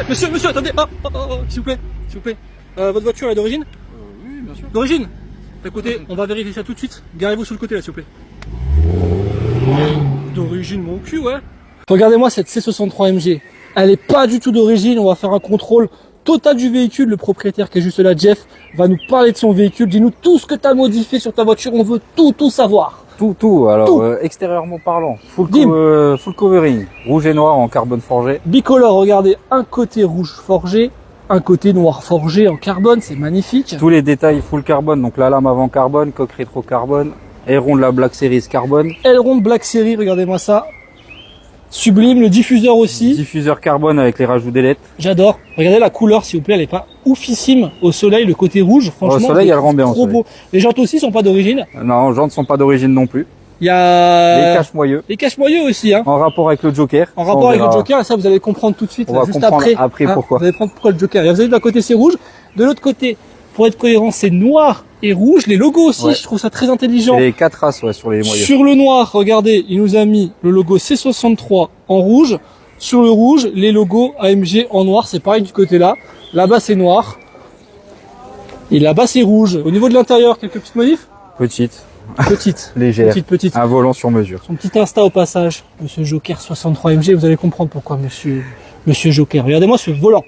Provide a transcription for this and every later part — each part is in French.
Monsieur, attendez. S'il vous plaît. Votre voiture est d'origine? Oui, bien sûr. D'origine? Écoutez, on va vérifier ça tout de suite. Garez-vous sur le côté là, s'il vous plaît. D'origine, mon cul, ouais. Regardez-moi cette C63 MG. Elle est pas du tout d'origine. On va faire un contrôle total du véhicule. Le propriétaire qui est juste là, Jeff, va nous parler de son véhicule. Dis-nous tout ce que tu as modifié sur ta voiture. On veut tout savoir. Tout. Alors, Tout. Extérieurement parlant, full covering, rouge et noir en carbone forgé. Bicolore, regardez, un côté rouge forgé, un côté noir forgé en carbone, c'est magnifique. Tous les détails full carbone, donc la lame avant carbone, coque rétro carbone, aileron de la Black Series carbone. Aileron de Black Series, regardez-moi ça. Sublime, le diffuseur aussi. Diffuseur carbone avec les rajouts d'ailettes. J'adore. Regardez la couleur, s'il vous plaît, elle est pas oufissime au soleil, le côté rouge. Franchement, Au soleil, elle rend bien au trop soleil. beau. Les jantes aussi sont pas d'origine. Non, jantes sont pas d'origine non plus. Il y a Les cache-moyeux, les cache-moyeux aussi, hein. en rapport avec le Joker. En Ça, rapport on avec le verra. Joker, ça vous allez comprendre tout de suite, On là, va juste comprendre après. pourquoi. Vous allez comprendre pourquoi le Joker. Et vous avez vu d'un côté c'est rouge, de l'autre côté, pour être cohérent, c'est noir et rouge. Les logos aussi, Ouais. je trouve ça très intelligent. Et les 4 races sur les moyeux. Sur le noir, regardez, il nous a mis le logo C63 en rouge. Sur le rouge, les logos AMG en noir, c'est pareil du côté là. Là-bas c'est noir. Et là-bas c'est rouge. Au niveau de l'intérieur, quelques petites modifs? Petite, Petites. légère, Petite. un volant sur mesure. Son petit Insta au passage, Monsieur Joker 63 MG, vous allez comprendre pourquoi Monsieur Joker. Regardez-moi ce volant.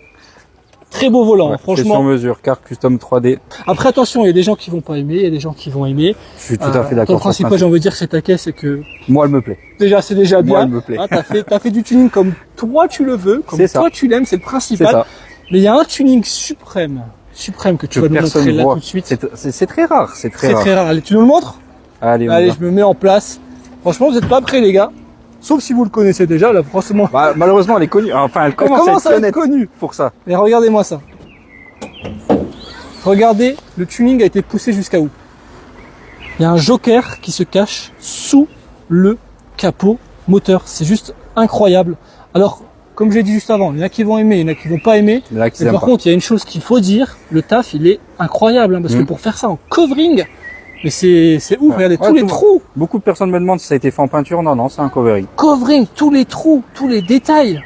Très beau volant, Ouais, hein, c'est sur franchement. mesure, carte custom 3D. Après attention, il y a des gens qui vont pas aimer, il y a des gens qui vont aimer. Je suis tout à fait Le d'accord. sur ce principal, j'ai envie de dire, c'est ta caisse, c'est que Moi, elle me plaît. c'est déjà Moi, bien. elle me plaît. Hein, t'as fait du tuning comme toi tu le veux, comme C'est ça. toi tu l'aimes, c'est le C'est principal. ça. Mais il y a un tuning suprême que tu Que vas nous personne montrer là voit. tout de suite. C'est très rare, c'est très C'est rare. très rare. Allez, tu nous le montres? Allez, on y Allez, va. je me mets en place. Franchement, vous êtes pas prêts, les gars. Sauf si vous le connaissez déjà, là, franchement. Bah, malheureusement, elle est connue. Enfin, elle commence à être à être honnête connu. pour ça. Mais regardez-moi ça. Regardez, le tuning a été poussé jusqu'à où? Il y a un Joker qui se cache sous le capot moteur. C'est juste incroyable. Alors, comme j'ai dit juste avant, il y en a qui vont aimer, il y en a qui vont pas aimer. Mais là, qui Mais aime par pas. contre, il y a une chose qu'il faut dire, le taf, il est incroyable, hein, parce que pour faire ça en covering, mais c'est ouf, regardez, Ouais, tous les tout- trous, Beaucoup de personnes me demandent si ça a été fait en peinture. Non, c'est un covering. covering, tous les trous, tous les détails.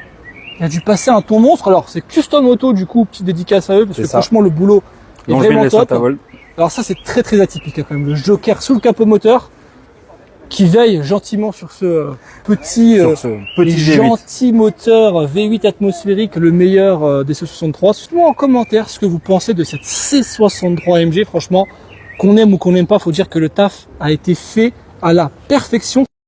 Il a dû passer un ton monstre. Alors, c'est custom auto, du coup, petite dédicace à eux, parce C'est que ça. franchement, le boulot est Donc, je vais vraiment le laisser top. à vol. Alors ça, c'est très atypique, hein, quand même. Le Joker sous le capot moteur, qui veille gentiment sur ce petit, Sur ce petit V8. gentil moteur V8 atmosphérique, le meilleur des C63. Dites-moi en commentaire ce que vous pensez de cette C63 MG. Franchement, qu'on aime ou qu'on n'aime pas, faut dire que le taf a été fait à la perfection.